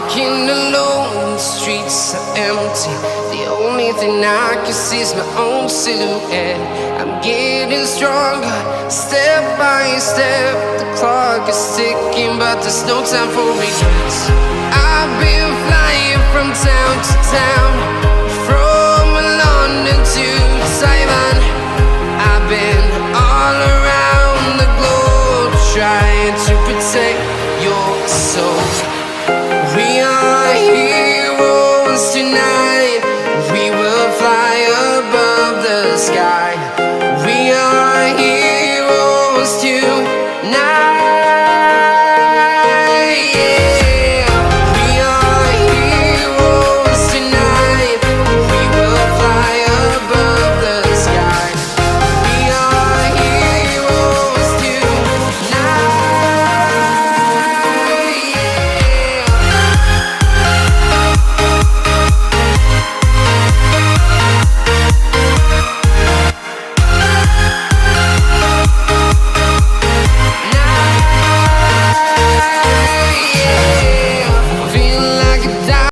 Walking alone, the streets are empty. The only thing I can see is my own silhouette. I'm getting stronger, step by step. The clock is ticking, but there's no time for regrets. I've been flying from town to town, from London to Taiwan.